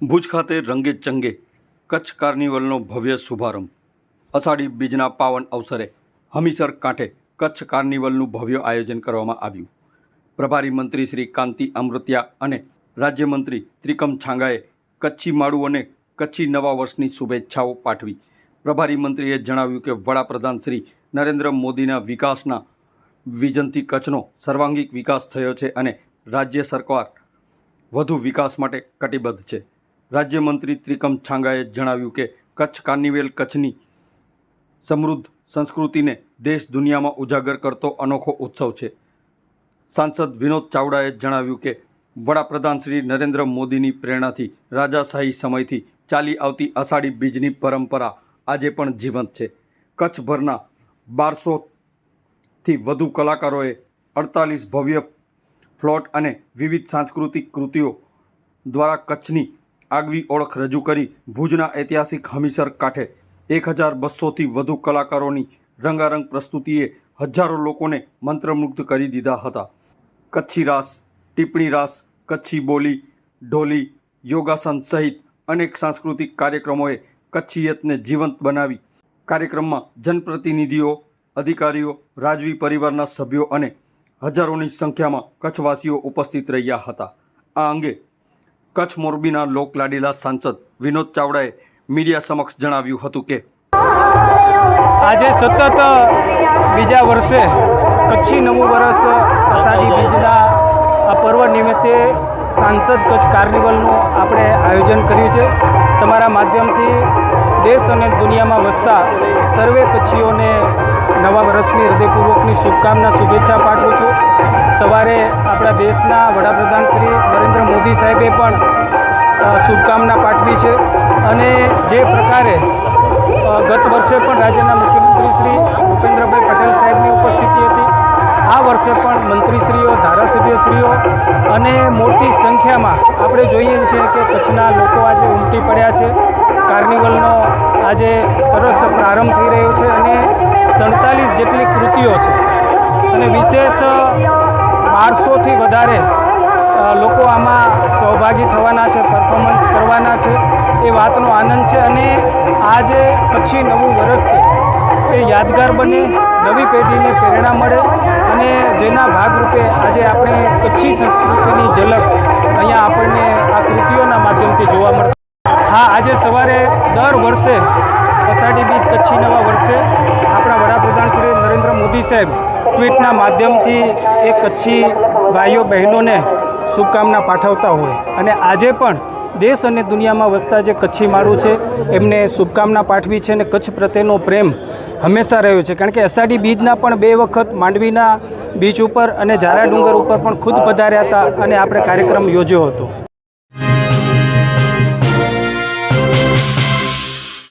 ભુજ ખાતે રંગે ચંગે કચ્છ કાર્નિવલનો ભવ્ય શુભારંભ। અષાઢી બીજના પાવન અવસરે હમીસર કાંઠે કચ્છ કાર્નિવલનું ભવ્ય આયોજન કરવામાં આવ્યું। પ્રભારી મંત્રી શ્રી કાંતિ અમૃતિયા અને રાજ્યમંત્રી ત્રિકમ છાંગાએ કચ્છી માળું અને કચ્છી નવા વર્ષની શુભેચ્છાઓ પાઠવી। પ્રભારી મંત્રીએ જણાવ્યું કે વડાપ્રધાન શ્રી નરેન્દ્ર મોદીના વિકાસના વિઝનથી કચ્છનો સર્વાંગીક વિકાસ થયો છે અને રાજ્ય સરકાર વધુ વિકાસ માટે કટિબદ્ધ છે। રાજ્યમંત્રી ત્રિકમ છાંગાએ જણાવ્યું કે કચ્છ કાર્નિવલ કચ્છની સમૃદ્ધ સંસ્કૃતિને દેશ દુનિયામાં ઉજાગર કરતો અનોખો ઉત્સવ છે। સાંસદ વિનોદ ચાવડાએ જણાવ્યું કે વડાપ્રધાન શ્રી નરેન્દ્ર મોદીની પ્રેરણાથી રાજાશાહી સમયથી ચાલી આવતી અષાઢી બીજની પરંપરા આજે પણ જીવંત છે। કચ્છભરના 1200થી વધુ કલાકારોએ 48 ભવ્ય ફ્લોટ અને વિવિધ સાંસ્કૃતિક કૃતિઓ દ્વારા કચ્છની આગવી ઓળખ રજૂ કરી ભુજના ઐતિહાસિક હમીસર કાંઠે 1200થી વધુ કલાકારોની રંગારંગ પ્રસ્તુતિએ હજારો લોકોને મંત્રમુગ્ધ કરી દીધા હતા। કચ્છી રાસ, ટીપણી રાસ, કચ્છી બોલી, ઢોલી, યોગાસન સહિત અનેક સાંસ્કૃતિક કાર્યક્રમોએ કચ્છિયતને જીવંત બનાવી। કાર્યક્રમમાં જનપ્રતિનિધિઓ, અધિકારીઓ, રાજવી પરિવારના સભ્યો અને હજારોની સંખ્યામાં કચ્છવાસીઓ ઉપસ્થિત રહ્યા હતા। આ અંગે કચ્છ મોરબીના લોકલાડીલા સાંસદ વિનોદ ચાવડાએ મીડિયા સમક્ષ જણાવ્યું હતું કે આજે સતત બીજા વર્ષે કચ્છી નવું વર્ષ અષાઢી બીજના આ પર્વ નિમિત્તે સાંસદ કચ્છ કાર્નિવલનું આપણે આયોજન કર્યું છે। તમારા માધ્યમથી દેશ અને દુનિયામાં વસતા સર્વે કચ્છીઓને નવા વર્ષની હૃદયપૂર્વકની શુભેચ્છા પાઠવું છું। સવારે આપણા દેશના વડાપ્રધાન શ્રી નરેન્દ્ર મોદી સાહેબે પણ શુભકામના પાઠવી છે અને જે પ્રકારે ગત વર્ષે પણ રાજ્યના મુખ્યમંત્રી શ્રી ભૂપેન્દ્રભાઈ પટેલ સાહેબની ઉપસ્થિતિ હતી, આ વર્ષે પણ મંત્રીશ્રીઓ, ધારાસભ્યશ્રીઓ અને મોટી સંખ્યામાં આપણે જોઈએ છીએ કે કચ્છના લોકો આજે ઉમટી પડ્યા છે। કાર્નિવલનો આજે સરસ પ્રારંભ થઈ રહ્યો છે અને 47 જેટલી કૃતિઓ છે અને વિશેષ 1200થી વધારે લોકો આમાં સહભાગી થવાના છે, પરફોર્મન્સ કરવાના છે, એ વાતનો આનંદ છે અને આ જે કચ્છી નવું વર્ષ છે એ યાદગાર બને, નવી પેઢીને પ્રેરણા મળે અને જેના ભાગરૂપે આજે આપણે કચ્છી સંસ્કૃતિની ઝલક અહીંયા આપણને આ કૃતિઓના માધ્યમથી જોવા મળશે। હા, આજે સવારે દર વર્ષે અષાઢી બીજ કચ્છી નવા વર્ષે આપણા વડાપ્રધાન શ્રી નરેન્દ્ર મોદી સાહેબ ટ્વીટના માધ્યમથી એ કચ્છી ભાઈઓ બહેનોને શુભકામના પાઠવતા હોય અને આજે પણ દેશ અને દુનિયામાં વસતા જે કચ્છી માળું છે એમને શુભકામના પાઠવી છે અને કચ્છ પ્રત્યેનો પ્રેમ હંમેશા રહ્યો છે। કારણ કે અષાઢી બીજના પણ 2 વખત માંડવીના બીચ ઉપર અને ઝારા ડુંગર ઉપર પણ ખુદ પધાર્યા હતા અને આપણે કાર્યક્રમ યોજ્યો હતો।